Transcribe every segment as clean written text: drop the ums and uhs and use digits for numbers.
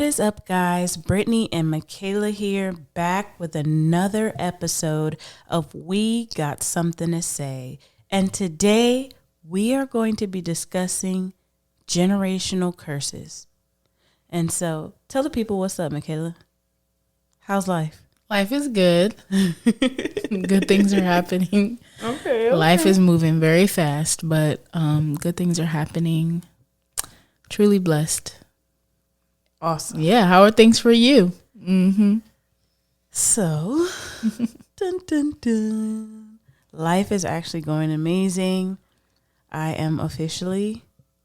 What is up, guys? Brittany and Michaela here, back with another episode of We Got Something to Say. And today we are going to be discussing generational curses. And so tell the people what's up, Michaela. How's life? Life is good. Good things are happening. Okay. Life is moving very fast, but good things are happening. Truly blessed. Awesome. Yeah. How are things for you? Mm-hmm. So, dun, dun, dun. Life is actually going amazing. I am officially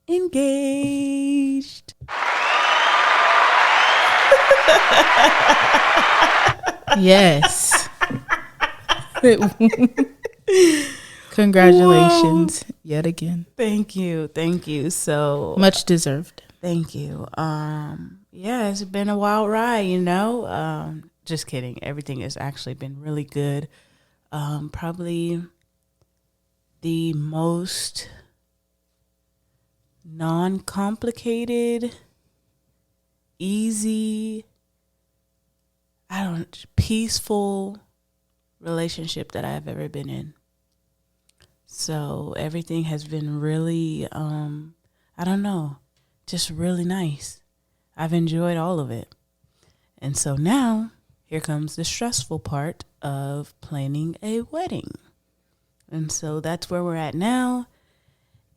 engaged. Yes. Congratulations yet again. Thank you. Thank you. So Much deserved. thank you. Yeah, it's been a wild ride, you know. Just kidding. Everything has actually been really good. Probably the most non-complicated, easy, peaceful relationship that I've ever been in. So everything has been really, just really nice. I've enjoyed all of it. And so now here comes the stressful part of planning a wedding. And so that's where we're at now.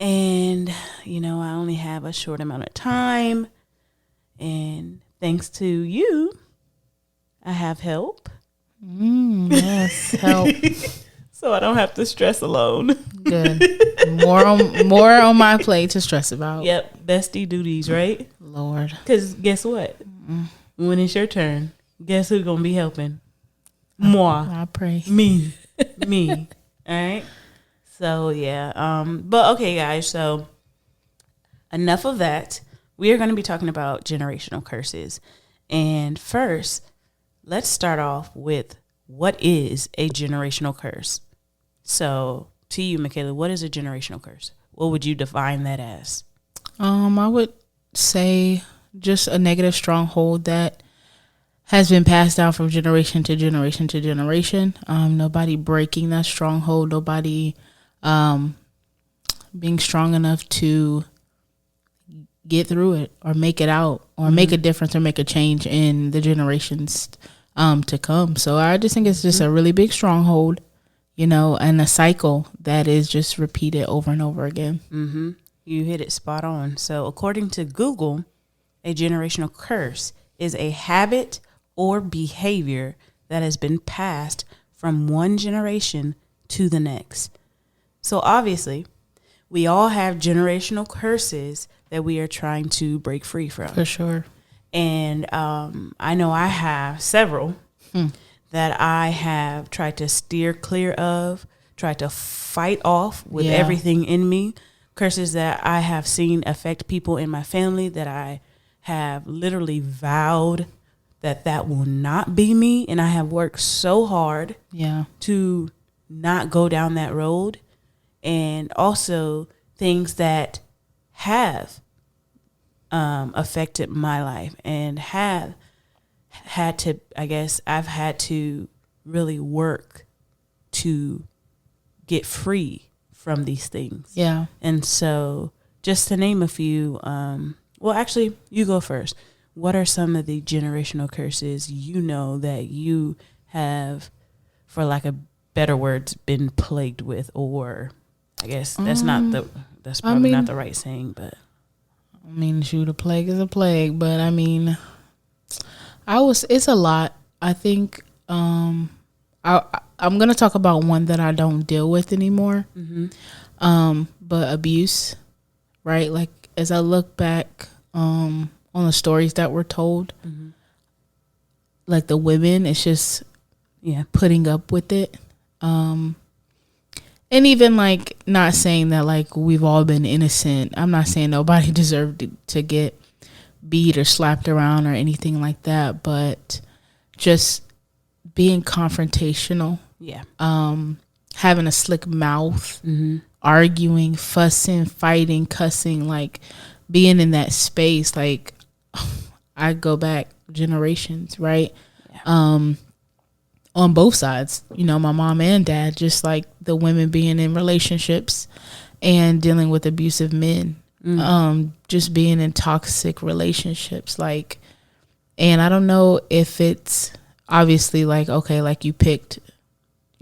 And, you know, I only have a short amount of time. And thanks to you, I have help. Yes, help. So I don't have to stress alone. Good. More on my plate to stress about. Yep, bestie duties, right? Lord. Because guess what? When it's your turn, guess who's going to be helping? Moi. I pray. Me. All right? So, yeah. But, okay, guys. So, enough of that. We are going to be talking about generational curses. And first, let's start off with what is a generational curse? So, to you, Michaela, what is a generational curse? What would you define that as? I would say just a negative stronghold that has been passed down from generation to generation to generation. Nobody breaking that stronghold. Nobody being strong enough to get through it or make it out or make a difference or make a change in the generations to come. So I just think it's just a really big stronghold, you know, and a cycle that is just repeated over and over again. Mm-hmm. You hit it spot on. So according to Google, a generational curse is a habit or behavior that has been passed from one generation to the next. So obviously, we all have generational curses that we are trying to break free from. For sure. And I know I have several that I have tried to steer clear of, tried to fight off with everything in me. Curses that I have seen affect people in my family that I have literally vowed that will not be me. And I have worked so hard to not go down that road. And also things that have affected my life and have had to, I've had to really work to get free from these things. Yeah. And so just to name a few, well, actually, you go first. What are some of the generational curses you know that you have, for lack of better words, been plagued with? Or I guess that's probably not the right saying, but I mean, shoot, a plague is a plague, but I mean, it's a lot. I think I'm going to talk about one that I don't deal with anymore. But abuse, right? Like as I look back on the stories that were told, like the women, it's just putting up with it. And even like not saying that like we've all been innocent. I'm not saying nobody deserved to get beat or slapped around or anything like that, but just being confrontational. Yeah. Having a slick mouth, arguing, fussing, fighting, cussing, like being in that space. Like I go back generations, right? Yeah. On both sides, you know, my mom and dad, just like the women being in relationships and dealing with abusive men, just being in toxic relationships, like, and I don't know if it's obviously like, okay, like you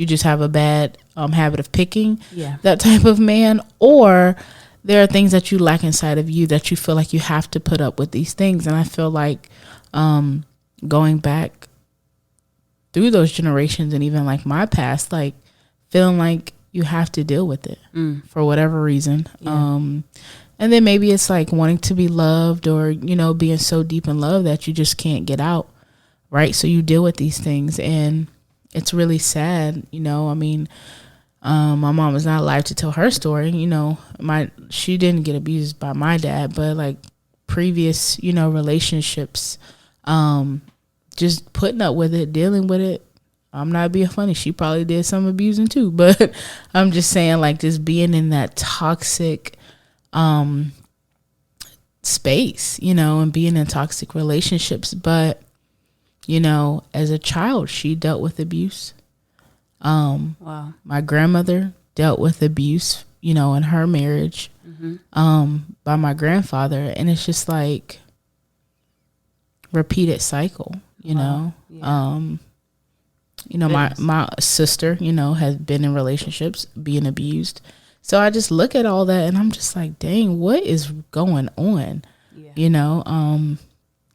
just have a bad habit of picking that type of man, or there are things that you lack inside of you that you feel like you have to put up with these things. And I feel like going back through those generations and even like my past, like feeling like you have to deal with it for whatever reason. And then maybe it's like wanting to be loved, or, you know, being so deep in love that you just can't get out. Right. So you deal with these things, and it's really sad. You know, I mean, my mom is not alive to tell her story. You know, she didn't get abused by my dad, but like previous, you know, relationships, just putting up with it, dealing with it. I'm not being funny. She probably did some abusing too, but I'm just saying, like, just being in that toxic space, you know, and being in toxic relationships. But, you know, as a child, she dealt with abuse. Wow. My grandmother dealt with abuse, you know, in her marriage, by my grandfather. And it's just like repeated cycle, you know. Yeah. You know, my sister, you know, has been in relationships, being abused. So I just look at all that and I'm just like, dang, what is going on? Yeah. You know,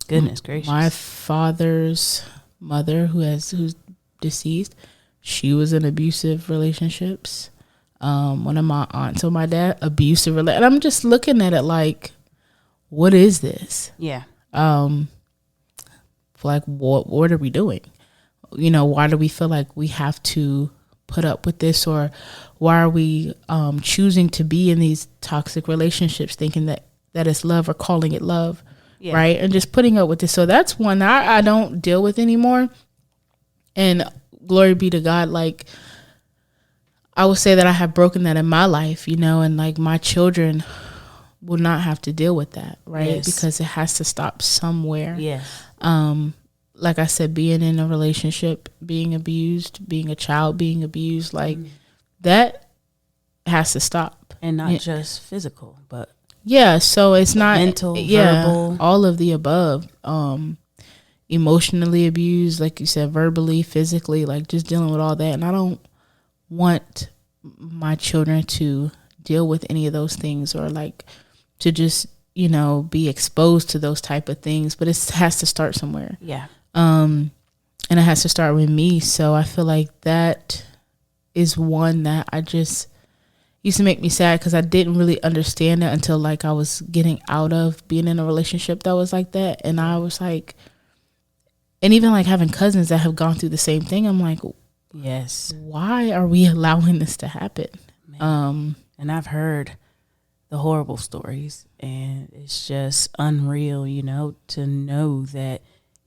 goodness gracious. My father's mother, who's deceased, she was in abusive relationships. One of my aunts or my dad, abusive and I'm just looking at it like, what is this? Yeah. Like, what are we doing? You know, why do we feel like we have to put up with this, or why are we choosing to be in these toxic relationships, thinking that it's love, or calling it love, right? And just putting up with this. So that's one I don't deal with anymore. And glory be to God, like, I would say that I have broken that in my life, you know, and like my children will not have to deal with that, right? Yes. Because it has to stop somewhere. Yeah. Like I said, being in a relationship, being abused, being a child, being abused, like that has to stop. And not just physical, but so it's not mental, verbal, all of the above. Emotionally abused, like you said, verbally, physically, like just dealing with all that. And I don't want my children to deal with any of those things, or like to just, you know, be exposed to those type of things. But it has to start somewhere. Yeah. And it has to start with me. So I feel like that is one that I just used to make me sad, because I didn't really understand it until like I was getting out of being in a relationship that was like that. And I was like, and even like having cousins that have gone through the same thing, I'm like, yes, why are we allowing this to happen? And I've heard the horrible stories, and it's just unreal, you know, to know that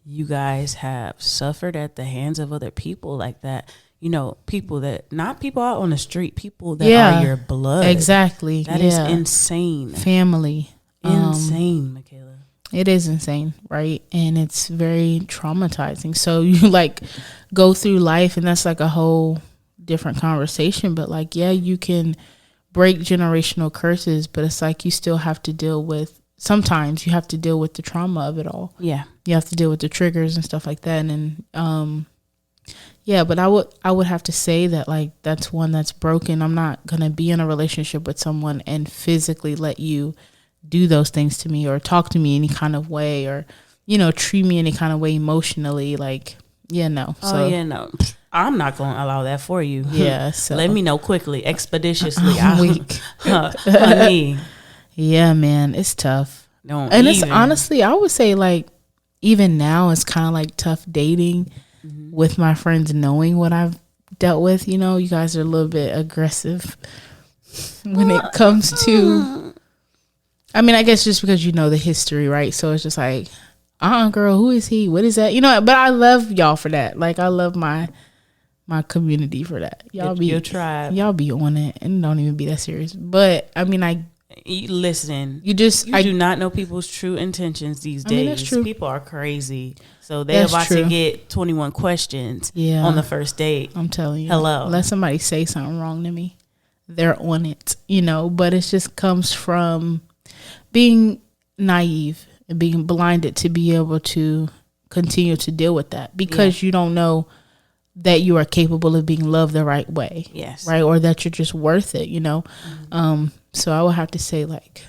you guys have suffered at the hands of other people like that. You know, people that, not people out on the street, people that are your blood. Exactly. That is insane. Family. Insane, Michaela. It is insane, right? And it's very traumatizing. So you like go through life, and that's like a whole different conversation. But like, yeah, you can break generational curses, but it's like you still have to deal with, sometimes you have to deal with the trauma of it all. Yeah. You have to deal with the triggers and stuff like that. And but I would have to say that like that's one that's broken. I'm not going to be in a relationship with someone and physically let you do those things to me, or talk to me any kind of way, or, you know, treat me any kind of way emotionally. Like, no. No. I'm not going to allow that for you. Yeah. So let me know quickly, expeditiously. I'm weak. Honey. Yeah, man, it's tough. It's honestly, I would say like even now it's kind of like tough dating with my friends, knowing what I've dealt with. You know, you guys are a little bit aggressive when it comes to, I mean, I guess just because you know the history, right? So it's just like, girl, who is he? What is that? You know, but I love y'all for that. Like, I love my community for that. Y'all be your tribe. Y'all be on it, and don't even be that serious. But I mean, Listen, You do not know people's true intentions these days. That's true. People are crazy. So they're about to get 21 questions on the first date. I'm telling you. Hello. Let somebody say something wrong to me. They're on it, but it just comes from being naive and being blinded to be able to continue to deal with that because you don't know that you are capable of being loved the right way. Yes. Right. Or that you're just worth it, So I would have to say, like,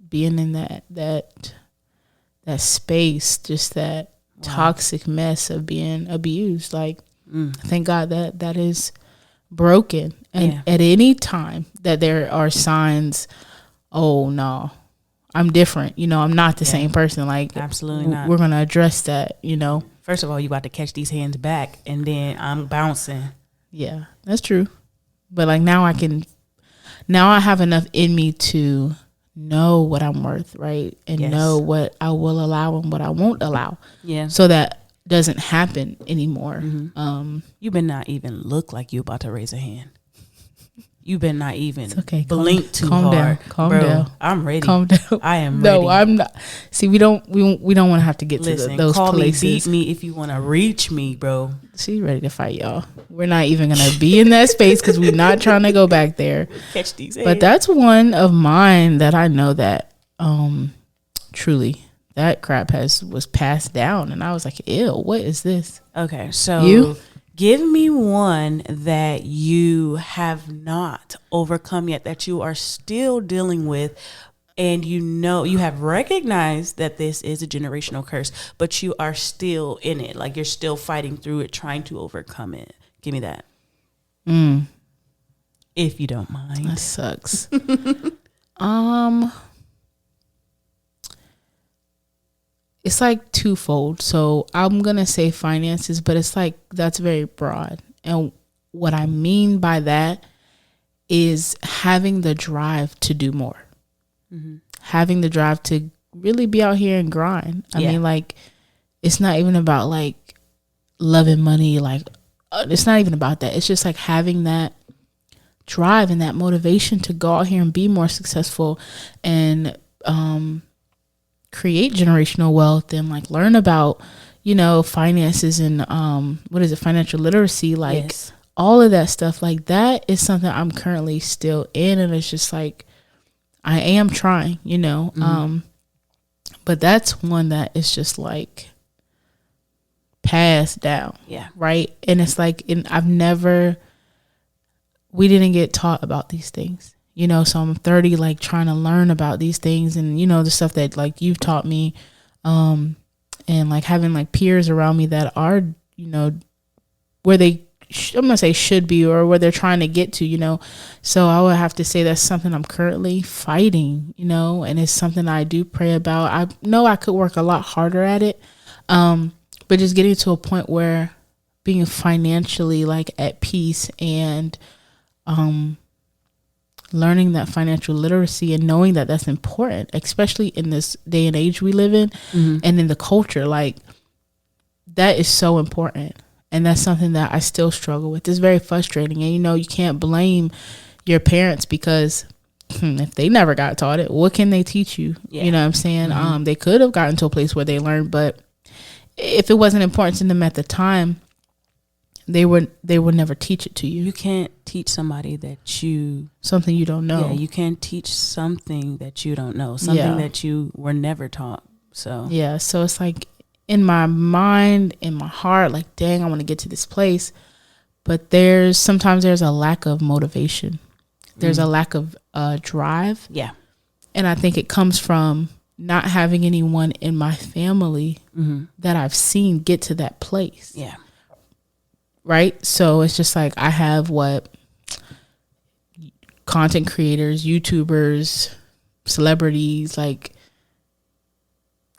being in that space, just that toxic mess of being abused. Like, thank God that is broken. And at any time that there are signs, oh no, I'm different. I'm not the same person. Like, absolutely not. We're gonna address that. First of all, you about to catch these hands back, and then I'm bouncing. Yeah, that's true. But like now I have enough in me to know what I'm worth, right? And know what I will allow and what I won't allow. Yeah. So that doesn't happen anymore. Mm-hmm. You better not even look like you about to raise a hand. You better not even blink too hard. Calm down. I'm ready. Calm down. I am ready. No, I'm not. See, we don't want to have to get to those call places. Me, beat me if you want to reach me, bro. She's ready to fight, y'all. We're not even going to be in that space because we're not trying to go back there. Catch these hands. But that's one of mine that I know that truly that crap was passed down. And I was like, ew, what is this? Okay, so give me one that you have not overcome yet, that you are still dealing with, and you have recognized that this is a generational curse, but you are still in it. Like, you're still fighting through it, trying to overcome it. Give me that. If you don't mind. That sucks. It's like twofold. So I'm going to say finances, but it's like that's very broad. And what I mean by that is having the drive to do more. Mm-hmm. Having the drive to really be out here and grind. I mean, like, it's not even about like loving money. Like, it's not even about that. It's just like having that drive and that motivation to go out here and be more successful and, create generational wealth and like learn about, finances and financial literacy, like all of that stuff. Like, that is something I'm currently still in, and it's just like I am trying, but that's one that is just like passed down. Yeah. Right. And it's like we didn't get taught about these things. So I'm 30, like trying to learn about these things and, the stuff that like you've taught me, and like having like peers around me that are, where they, I'm going to say should be, or where they're trying to get to, so I would have to say that's something I'm currently fighting, and it's something I do pray about. I know I could work a lot harder at it. But just getting to a point where being financially like at peace and, learning that financial literacy and knowing that that's important, especially in this day and age we live in, and in the culture, like that is so important. And that's something that I still struggle with. It's very frustrating. And, you can't blame your parents because if they never got taught it, what can they teach you? Yeah. You know what I'm saying? They could have gotten to a place where they learned, but if it wasn't important to them at the time, they would never teach it to you. You can't teach somebody something you don't know. Yeah, you can't teach something that you don't know, something that you were never taught. So yeah, so it's like in my mind, in my heart, like, dang, I want to get to this place, but sometimes there's a lack of motivation. There's a lack of drive. Yeah, and I think it comes from not having anyone in my family that I've seen get to that place. Yeah. Right. So it's just like I have content creators, YouTubers, celebrities, like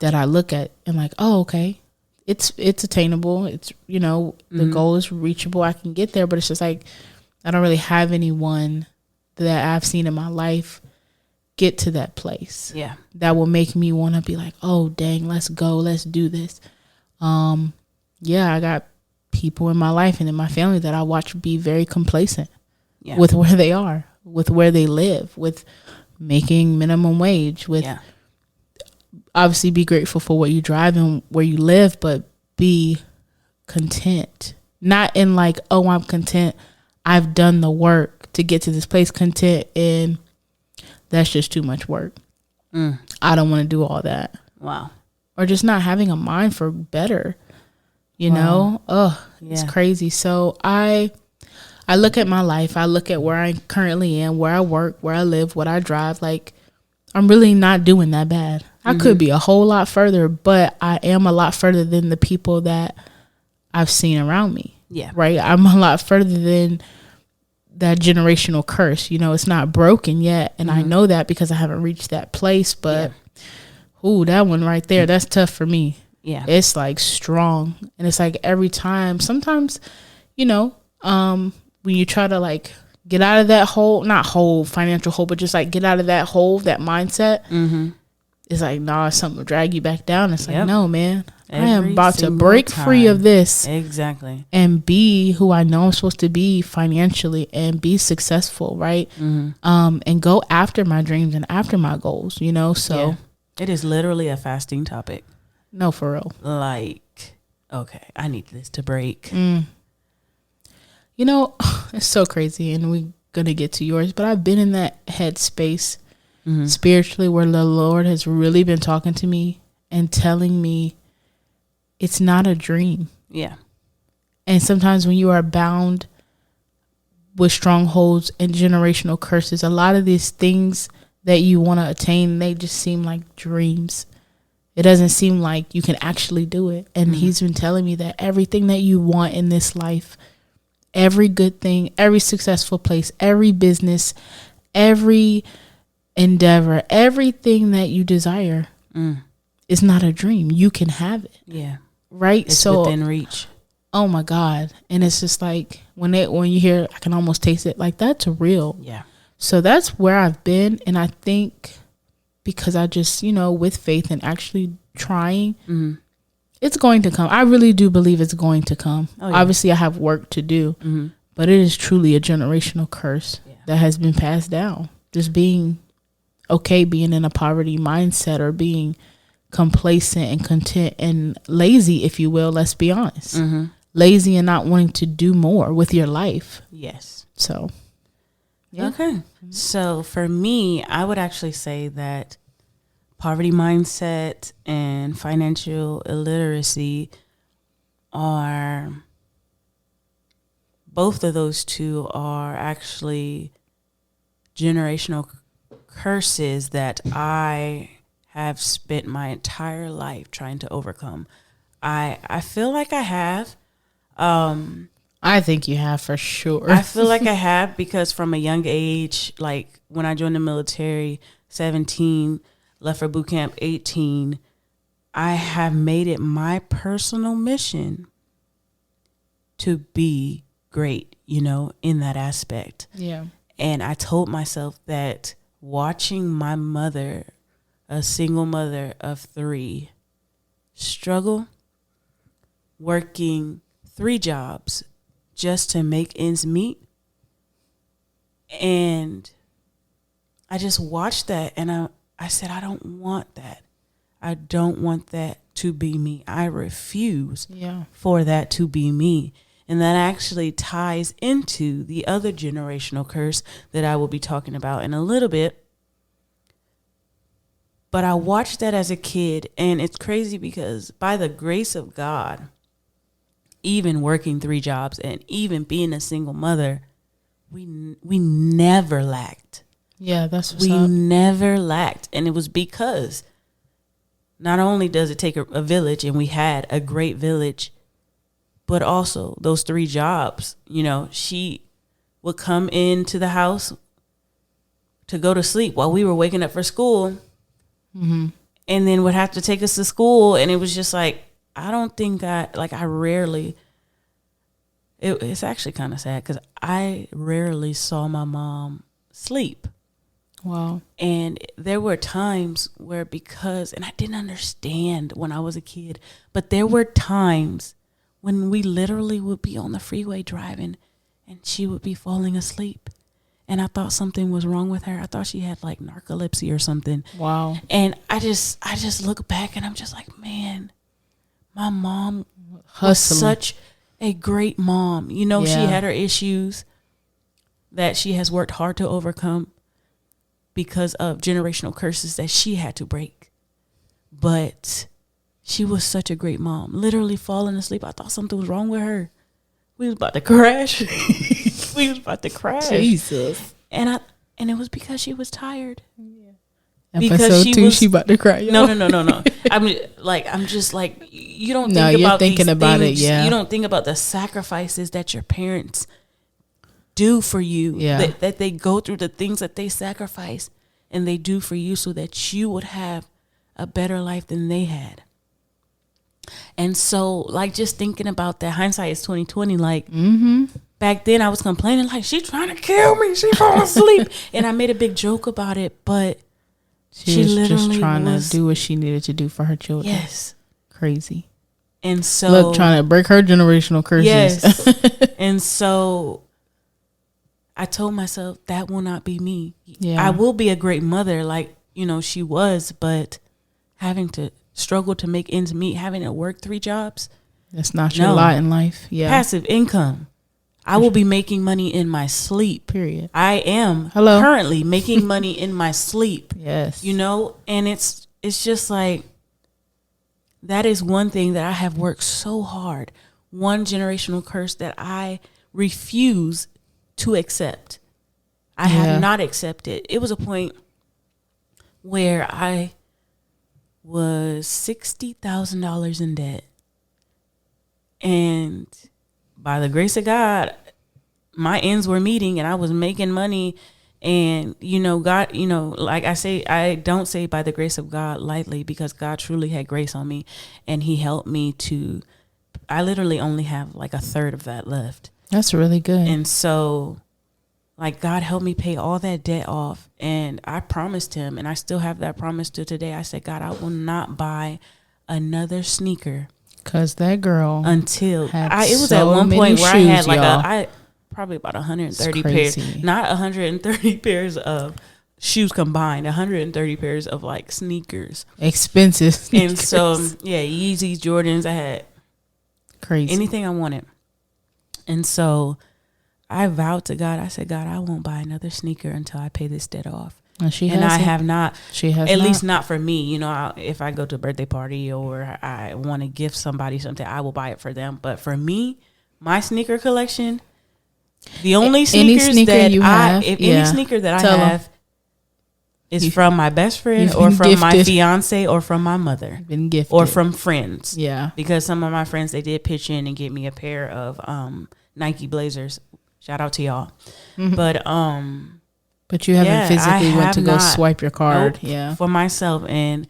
that I look at and like, oh, okay, it's attainable. It's, the goal is reachable. I can get there. But it's just like I don't really have anyone that I've seen in my life get to that place. Yeah. That will make me want to be like, oh, dang, let's go. Let's do this. Yeah, I got people in my life and in my family that I watch be very complacent with where they are, with where they live, with making minimum wage, with obviously be grateful for what you drive and where you live, but be content. Not in like, oh, I'm content, I've done the work to get to this place. Content in, that's just too much work. I don't want to do all that. Wow. Or just not having a mind for better, you know? It's crazy. So I look at my life. I look at where I currently am, where I work, where I live, what I drive. Like, I'm really not doing that bad. I could be a whole lot further, but I am a lot further than the people that I've seen around me. Yeah. Right? I'm a lot further than that generational curse. You know, it's not broken yet. And I know that because I haven't reached that place. But, that one right there, that's tough for me. Yeah. It's like strong. And it's like every time, sometimes, you know, when you try to like get out of that hole, not hole, financial hole, but just like get out of that hole, that mindset, it's like, nah, something will drag you back down. It's like, no, man, I am about to break free of this. Exactly. And be who I know I'm supposed to be financially and be successful, right? And go after my dreams and after my goals, you know? So it is literally a fasting topic. No, for real. Like, okay, I need this to break. You know, it's so crazy, and we're going to get to yours, but I've been in that headspace spiritually where the Lord has really been talking to me and telling me it's not a dream. Yeah. And sometimes when you are bound with strongholds and generational curses, a lot of these things that you want to attain, they just seem like dreams. It doesn't seem like you can actually do it. And he's been telling me that everything that you want in this life, every good thing, every successful place, every business, every endeavor, everything that you desire is not a dream. You can have it. Yeah. Right? It's so within reach. Oh my God. And it's just like when you hear, I can almost taste it, like that's real. Yeah. So that's where I've been. And I think because I just, you know, with faith and actually trying, it's going to come. I really do believe it's going to come. Oh, yeah. Obviously I have work to do, but it is truly a generational curse that has been passed down. Just being okay, being in a poverty mindset, or being complacent and content and lazy, if you will, let's be honest. Lazy and not wanting to do more with your life. Yes. So, Okay. So for me, I would actually say that poverty mindset and financial illiteracy are, both of those two are actually generational curses that I have spent my entire life trying to overcome. I feel like I have. I think you have for sure. I feel like I have, because from a young age, like when I joined the military, 17, left for boot camp, 18, I have made it my personal mission to be great, you know, in that aspect. Yeah. And I told myself that watching my mother, a single mother of 3, struggle, working 3 jobs just to make ends meet. And I just watched that, and I said, I don't want that. I don't want that to be me. I refuse for that to be me. And that actually ties into the other generational curse that I will be talking about in a little bit. But I watched that as a kid, and it's crazy because by the grace of God, even working 3 jobs and even being a single mother, we never lacked. Yeah, that's what's we up. never lacked. And it was because not only does it take a village, and we had a great village, but also those 3 jobs, you know, she would come into the house to go to sleep while we were waking up for school, and then would have to take us to school. And it was just like, I don't think I rarely, it's actually kind of sad because I rarely saw my mom sleep. Wow. And there were times where, and I didn't understand when I was a kid, but there were times when we literally would be on the freeway driving and she would be falling asleep. and I thought something was wrong with her. I thought she had like narcolepsy or something. Wow. And I just look back and I'm just like, man, my mom Hustling. was such a great mom. You know, she Yeah. had her issues that she has worked hard to overcome because of generational curses that she had to break. But she was such a great mom. Literally falling asleep. I thought something was wrong with her. We was about to crash. We was about to crash. Jesus. And it was because she was tired. Episode 2, she about to cry. No. I'm just like, you don't No, think you're about thinking these about things. it, yeah. You don't think about the sacrifices that your parents do for you. Yeah. That they go through, the things that they sacrifice and they do for you so that you would have a better life than they had. And so, like, just thinking about that, hindsight is 2020. Like, back then I was complaining, like, she's trying to kill me. She falling asleep. And I made a big joke about it, but She was just trying to do what she needed to do for her children. Yes. Crazy. And so, look, trying to break her generational curses. Yes. And so I told myself that will not be me. Yeah. I will be a great mother, like, you know, she was, but having to struggle to make ends meet, having to work 3 jobs. That's not your lot in life. Yeah. Passive income. I will be making money in my sleep. Period. I am Hello. currently making money in my sleep. Yes. You know, and it's just like, that is one thing that I have worked so hard. One generational curse that I refuse to accept. I have not accepted. It was a point where I was $60,000 in debt. And by the grace of God, my ends were meeting and I was making money. And, you know, God, you know, like I say, I don't say by the grace of God lightly, because God truly had grace on me and he helped me to, I literally only have like a third of that left. That's really good. And so, like, God helped me pay all that debt off. And I promised him, and I still have that promise to today. I said, God, I will not buy another sneaker. Because that girl Until it was so at one point where I had like y'all. probably about 130 pairs, not 130 pairs of shoes combined, 130 pairs of like sneakers, expensive sneakers. And so, yeah, Yeezys, Jordans, I had crazy, anything I wanted. And so I vowed to God, I said, God, I won't buy another sneaker until I pay this debt off. And I have not. She has at not. least not for me. You know, if I go to a birthday party or I want to gift somebody something, I will buy it for them. But for me, my sneaker collection, the only sneakers sneaker that you have, any sneaker that I have is from my best friend or from gifted. my fiance or from my mother. Been gifted. Or from friends. Yeah. Because some of my friends, they did pitch in and get me a pair of Nike Blazers. Shout out to y'all. Mm-hmm. But you haven't physically went to go swipe your card. Nope, for myself. And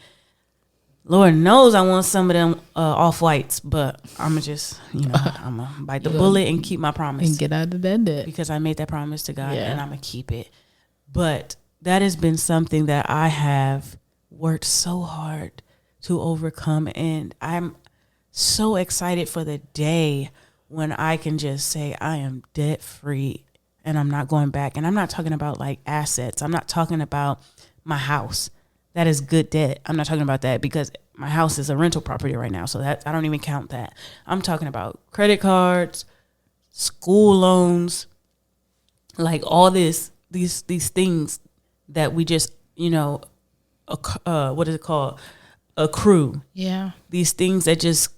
Lord knows I want some of them off-whites, but I'm going to just, I'm going to bite the bullet and keep my promise. And get out of that debt. Because I made that promise to God and I'm going to keep it. But that has been something that I have worked so hard to overcome. And I'm so excited for the day when I can just say I am debt-free. And I'm not going back. And I'm not talking about like assets. I'm not talking about my house. That is good debt. I'm not talking about that because my house is a rental property right now. So that I don't even count that. I'm talking about credit cards, school loans, like all these things that we just, what is it called? Accrue. Yeah. These things that just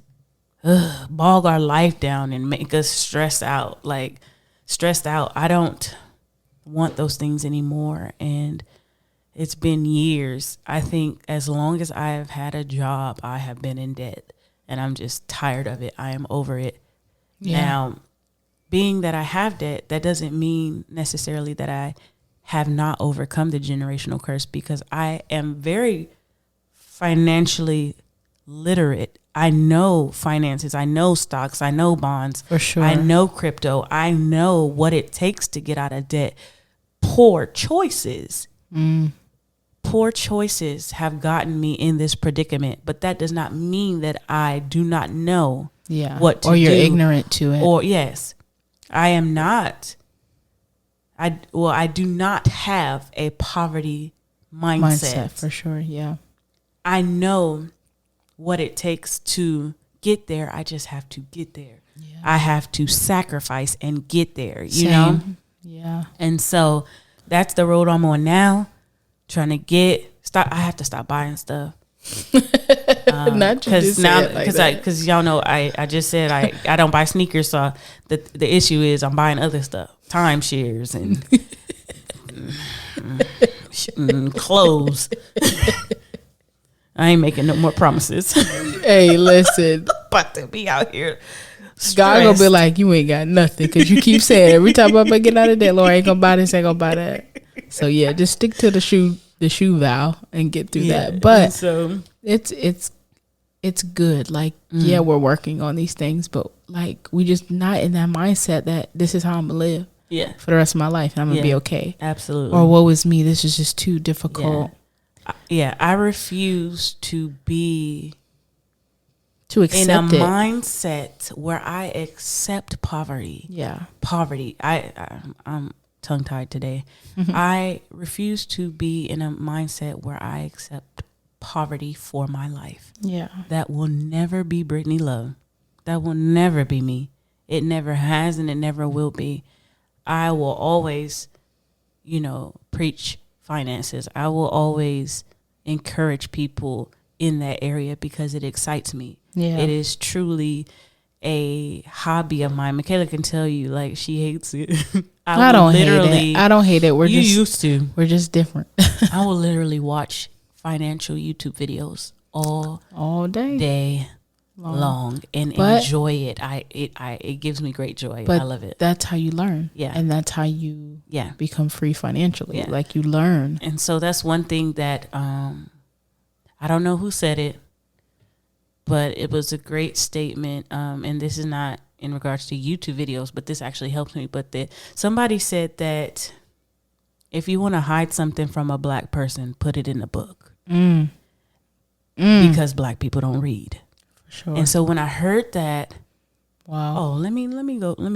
bog our life down and make us stressed out. I don't want those things anymore. And it's been years. I think as long as I have had a job, I have been in debt. And I'm just tired of it. I am over it. Yeah. Now, being that I have debt, that doesn't mean necessarily that I have not overcome the generational curse, because I am very financially literate. I know finances. I know stocks. I know bonds. For sure. I know crypto. I know what it takes to get out of debt. Poor choices. Poor choices have gotten me in this predicament, but that does not mean that I do not know what to do. Or you're ignorant to it. Or yes, I am not I do not have a poverty mindset. For sure. Yeah. I know what it takes to get there. I just have to get there. Yeah. I have to sacrifice and get there, you know? Yeah. And so that's the road I'm on now. Trying to I have to stop buying stuff. Not because because y'all know I just said I don't buy sneakers, so the issue is I'm buying other stuff, timeshares and clothes. I ain't making no more promises. Hey, listen, but to be out here, stressed. God gonna be like, you ain't got nothing because you keep saying every time I'm gonna get out of that, Lord, I ain't gonna buy this, ain't gonna buy that. So yeah, just stick to the shoe vow and get through that. But so it's good. Like, yeah, we're working on these things, but like we just not in that mindset that this is how I'm gonna live for the rest of my life and I'm gonna be okay. Absolutely. Or woe is me, this is just too difficult. Yeah, I refuse to be accept in a it. mindset where I accept poverty. Yeah. Poverty. I'm tongue tied today. I refuse to be in a mindset where I accept poverty for my life. Yeah. That will never be Brittany Love. That will never be me. It never has and it never will be. I will always, preach finances. I will always encourage people in that area because it excites me. Yeah. It is truly a hobby of mine. Michaela can tell you, like, she hates it. I don't hate it. I don't hate it. We're just different. I will literally watch financial YouTube videos all day long and enjoy it. It gives me great joy. I love it. That's how you learn. Yeah. And that's how you become free financially. Yeah. Like, you learn. And so that's one thing that I don't know who said it, but it was a great statement. And this is not in regards to YouTube videos, but this actually helped me. But somebody said that if you want to hide something from a black person, put it in a book. Because black people don't read. For sure. And so when I heard that, wow. Oh, let me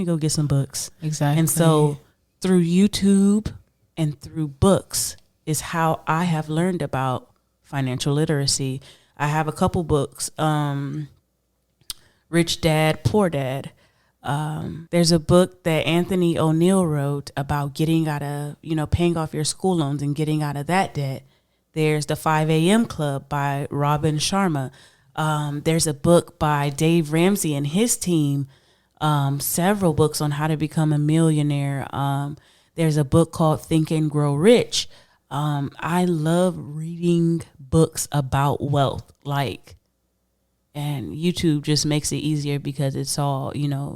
go get some books. Exactly. And so through YouTube and through books is how I have learned about financial literacy. I have a couple books, Rich Dad, Poor Dad. There's a book that Anthony O'Neill wrote about getting out of, paying off your school loans and getting out of that debt. There's the 5 a.m. Club by Robin Sharma. There's a book by Dave Ramsey and his team. Several books on how to become a millionaire. There's a book called Think and Grow Rich. I love reading books about wealth, and YouTube just makes it easier because it's all,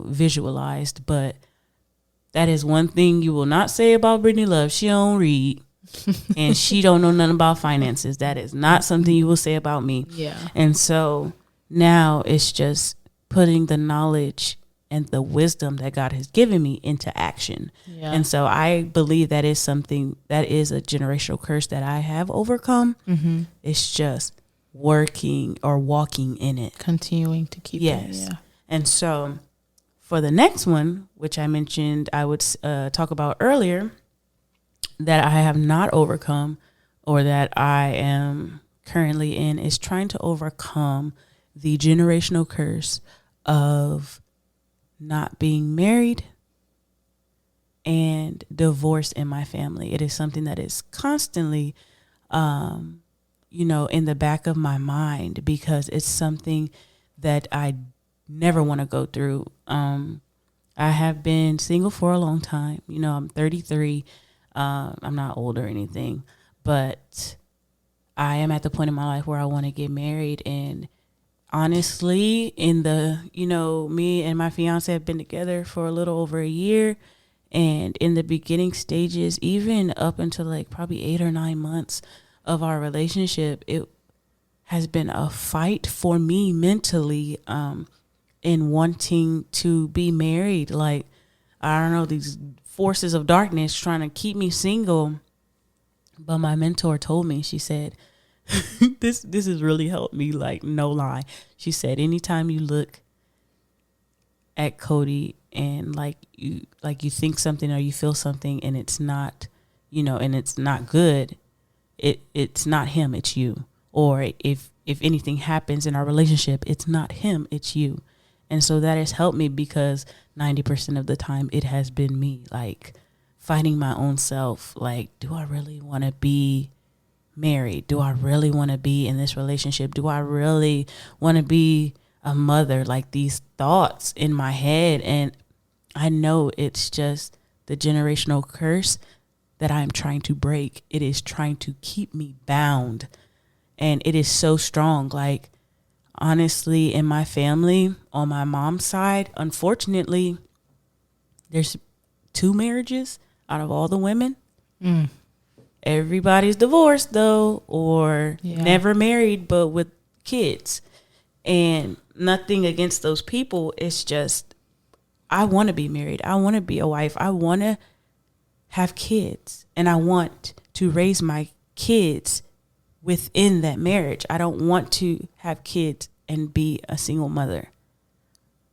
visualized. But that is one thing you will not say about Brittany Love. She don't read and she don't know nothing about finances. That is not something you will say about me. Yeah. And so now it's just putting the knowledge and the wisdom that God has given me into action. Yeah. And so I believe that is something that is a generational curse that I have overcome. Mm-hmm. It's just working or walking in it. Continuing to keep it. Yeah. And so for the next one, which I mentioned I would talk about earlier, that I have not overcome or that I am currently in, is trying to overcome the generational curse of not being married and divorce in my family. It is something that is constantly, in the back of my mind because it's something that I never want to go through. I have been single for a long time. I'm 33. I'm not old or anything, but I am at the point in my life where I want to get married. And honestly, me and my fiance have been together for a little over a year. And in the beginning stages, even up until probably 8 or 9 months of our relationship, it has been a fight for me mentally, in wanting to be married. I don't know, these forces of darkness trying to keep me single. But my mentor told me, she said, this has really helped me, no lie. She said, anytime you look at Cody and like you think something or you feel something and it's not, and it's not good, it's not him, it's you. Or if anything happens in our relationship, it's not him, it's you. And so that has helped me, because 90% of the time it has been me, like fighting my own self. Like, do I really want to be married? Do I really want to be in this relationship? Do I really want to be a mother? Like, these thoughts in my head. And I know it's just the generational curse that I'm trying to break. It is trying to keep me bound. And it is so strong. Like, honestly, in my family, on my mom's side, unfortunately, there's 2 marriages out of all the women. Everybody's divorced, though, or never married, but with kids. And nothing against those people. It's just, I want to be married. I want to be a wife. I want to have kids. And I want to raise my kids within that marriage. I don't want to have kids and be a single mother.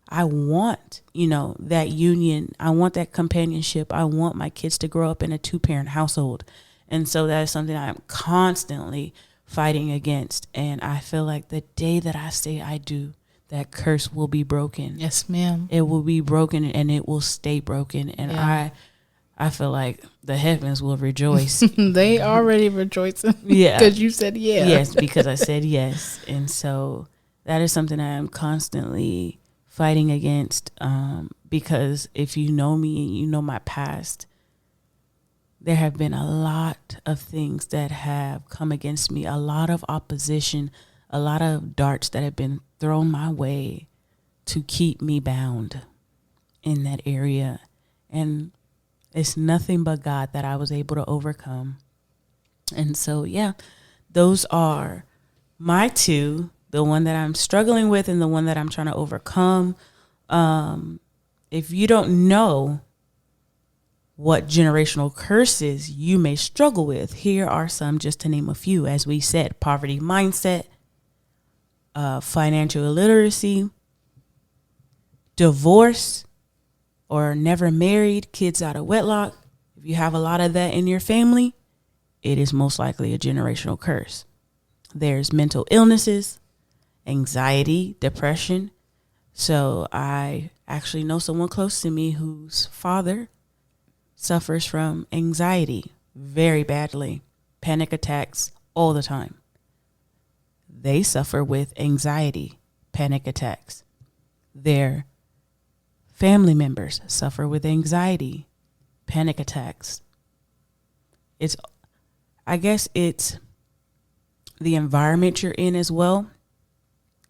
I want, that union. I want that companionship. I want my kids to grow up in a 2-parent household. And so that is something I'm constantly fighting against. And I feel like the day that I say I do, that curse will be broken. Yes, ma'am. It will be broken and it will stay broken. And I feel like the heavens will rejoice. They already rejoicing. Yeah. Because you said yeah. Yes, because I said yes. And so that is something I am constantly fighting against, because if you know me and you know my past, there have been a lot of things that have come against me, a lot of opposition, a lot of darts that have been thrown my way to keep me bound in that area. And it's nothing but God that I was able to overcome. And so, those are my 2, the one that I'm struggling with and the one that I'm trying to overcome. If you don't know what generational curses you may struggle with, here are some, just to name a few. As we said, poverty mindset, financial illiteracy, divorce or never married, kids out of wedlock. If you have a lot of that in your family, it is most likely a generational curse. There's mental illnesses, anxiety, depression. So I actually know someone close to me whose father suffers from anxiety very badly, panic attacks all the time. They suffer with anxiety, panic attacks. Their family members suffer with anxiety, panic attacks. I guess it's the environment you're in as well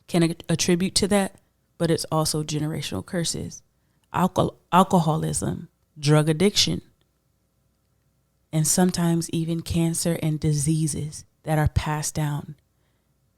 can attribute to that, but it's also generational curses, alcoholism, drug addiction, and sometimes even cancer and diseases that are passed down.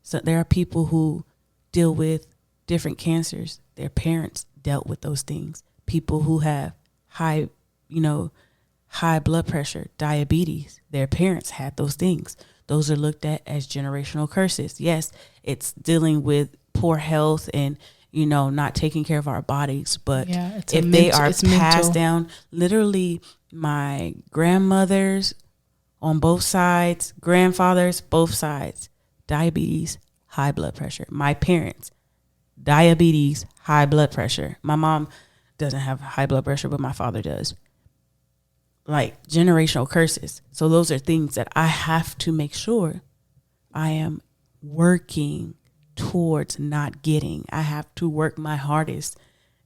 So there are people who deal with different cancers. Their parents dealt with those things. People who have high blood pressure, diabetes, their parents had those things. Those are looked at as generational curses. Yes, it's dealing with poor health and, not taking care of our bodies. But if they are passed down, literally my grandmothers on both sides, grandfathers, both sides, diabetes, high blood pressure. My parents, diabetes, high blood pressure. My mom doesn't have high blood pressure, but my father does. Like generational curses. So those are things that I have to make sure I am working towards not getting. I have to work my hardest.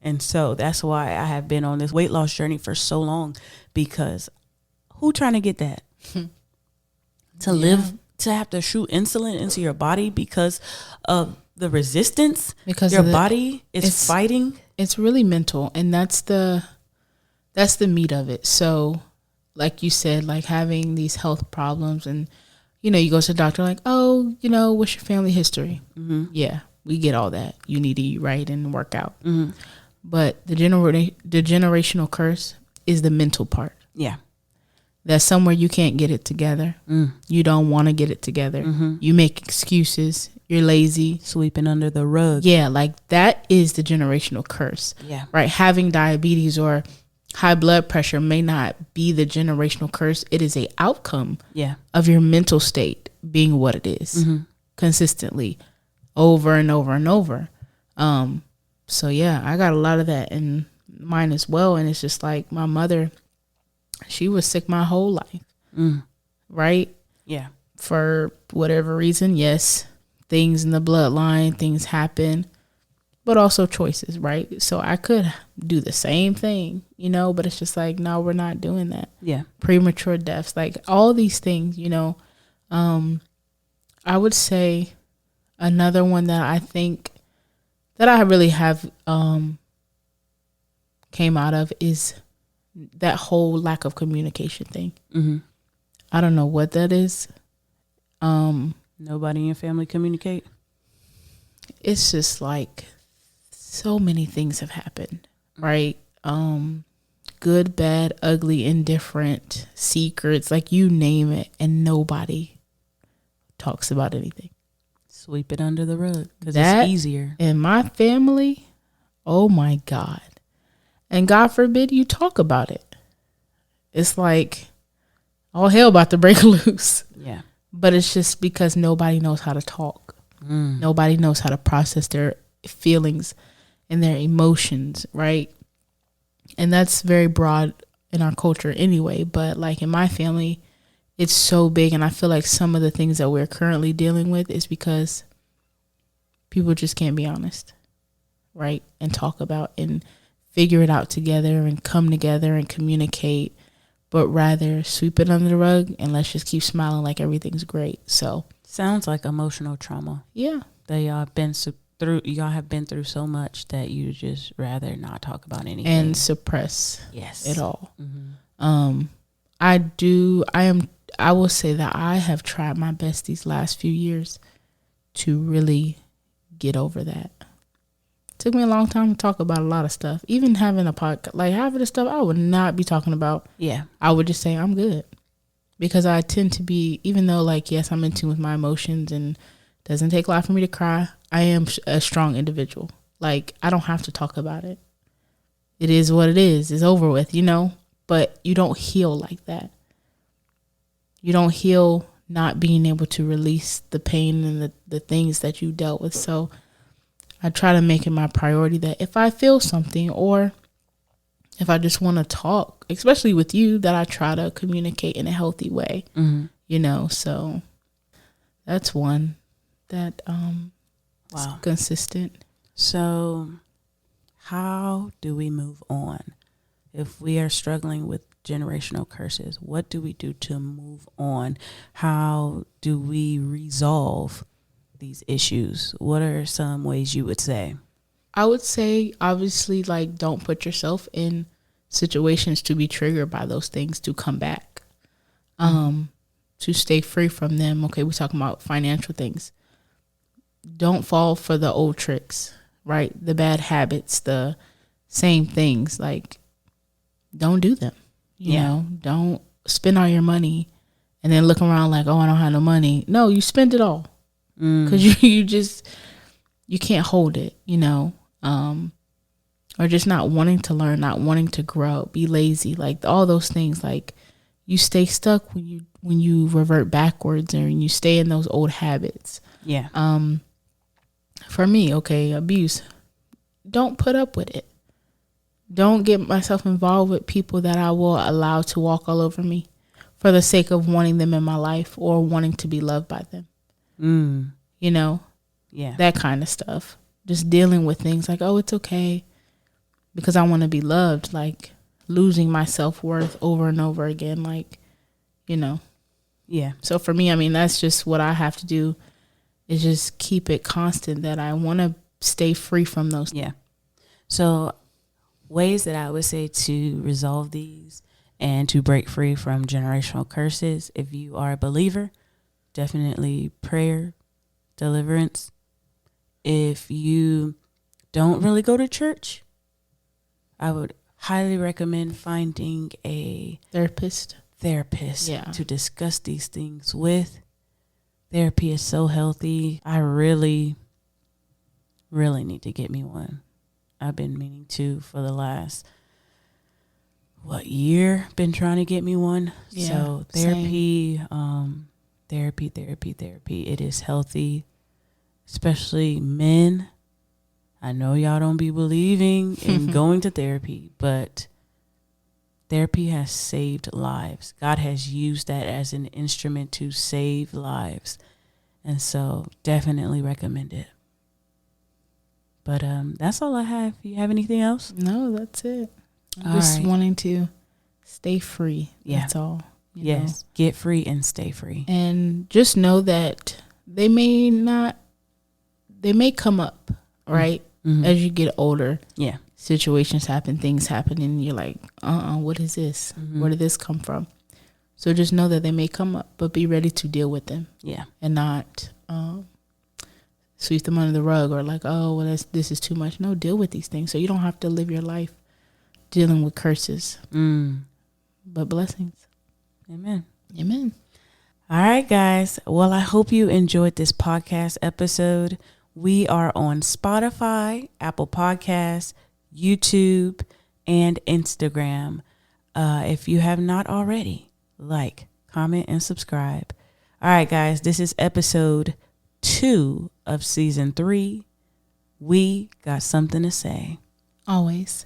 And so that's why I have been on this weight loss journey for so long, because who trying to get that? To have to shoot insulin into your body because of the resistance because your body is fighting. It's really mental, and that's the meat of it. So like you said, like having these health problems and, you go to the doctor like, oh, what's your family history? Mm-hmm. Yeah, we get all that. You need to eat right and work out. Mm-hmm. But the generational curse is the mental part. Yeah. That's somewhere you can't get it together. You don't want to get it together. You make excuses. You're lazy. Sweeping under the rug. Yeah, like that is the generational curse. Yeah. Right? Having diabetes or high blood pressure may not be the generational curse. It is a outcome of your mental state being what it is consistently over and over and over. So yeah, I got a lot of that in mine as well. And it's just like my mother, she was sick my whole life. Right? Yeah. For whatever reason, yes, things in the bloodline, things happen, but also choices, right? So I could do the same thing, you know, but it's just like, no, we're not doing that. Yeah. Premature deaths, like all these things, you know. I would say another one that I think that I really have came out of is that whole lack of communication thing. I don't know what that is. Nobody in your family communicate? It's just like so many things have happened, right? Good, bad, ugly, indifferent, secrets, like you name it, and nobody talks about anything. Sweep it under the rug because it's easier. In my family, oh my God. And God forbid you talk about it. It's like all hell about to break loose. Yeah. But it's just because nobody knows how to talk. Nobody knows how to process their feelings and their emotions, right? And that's very broad in our culture anyway. But like in my family, it's so big. And I feel like some of the things that we're currently dealing with is because people just can't be honest, right? And talk about and figure it out together and come together and communicate, but rather sweep it under the rug and let's just keep smiling like everything's great. So sounds like emotional trauma. Yeah. That y'all have been through so much that you just rather not talk about anything and suppress it all. I will say that I have tried my best these last few years to really get over that. Took me a long time to talk about a lot of stuff. Even having a podcast, like half of the stuff I would not be talking about. Yeah. I would just say I'm good. Because I tend to be, even though like, yes, I'm in tune with my emotions and it doesn't take a lot for me to cry, I am a strong individual. Like, I don't have to talk about it. It is what it is. It's over with, you know? But you don't heal like that. You don't heal not being able to release the pain and the things that you dealt with. So I try to make it my priority that if I feel something or if I just want to talk, especially with you, that I try to communicate in a healthy way, you know. So that's one that is consistent. So how do we move on if we are struggling with generational curses? What do we do to move on? How do we resolve these issues? What are some ways you would say? I would say, obviously, like, don't put yourself in situations to be triggered by those things to come back, to stay free from them. Okay, we're talking about financial things. Don't fall for the old tricks, right? The bad habits, the same things. Like, don't do them. You know, don't spend all your money and then look around like, oh, I don't have no money. No, you spend it all. Because you can't hold it, you know, or just not wanting to learn, not wanting to grow, be lazy, like all those things. Like you stay stuck when you revert backwards and you stay in those old habits. Yeah. For me, okay, abuse. Don't put up with it. Don't get myself involved with people that I will allow to walk all over me for the sake of wanting them in my life or wanting to be loved by them. You know, that kind of stuff. Just dealing with things like, oh, it's okay because I want to be loved. Like losing my self-worth over and over again. Like, you know. Yeah. So for me, I mean, that's just what I have to do is just keep it constant that I want to stay free from those. Yeah. So ways that I would say to resolve these and to break free from generational curses, if you are a believer, definitely prayer, deliverance. If you don't really go to church, I would highly recommend finding a therapist, therapist to discuss these things with. Therapy is so healthy. I really, really need to get me one. I've been meaning to for the last, year? Been trying to get me one. Yeah, so therapy, therapy. It is healthy, especially men. I know y'all don't be believing in going to therapy, but therapy has saved lives. God has used that as an instrument to save lives. And so definitely recommend it. But that's all I have. You have anything else? No, that's it. I'm just wanting to stay free. Yeah. That's all. You know? Get free and stay free. And just know that they may come up, right? Mm-hmm. As you get older. Yeah. Situations happen, things happen, and you're like, what is this? Mm-hmm. Where did this come from? So just know that they may come up, but be ready to deal with them. Yeah. And not sweep them under the rug or like, oh, well, this is too much. No, deal with these things so you don't have to live your life dealing with curses. But blessings. Amen. Amen. All right, guys. Well, I hope you enjoyed this podcast episode. We are on Spotify, Apple Podcasts, YouTube, and Instagram. If you have not already, like, comment, and subscribe. All right, guys, this is episode 2 of season 3. We got something to say. Always.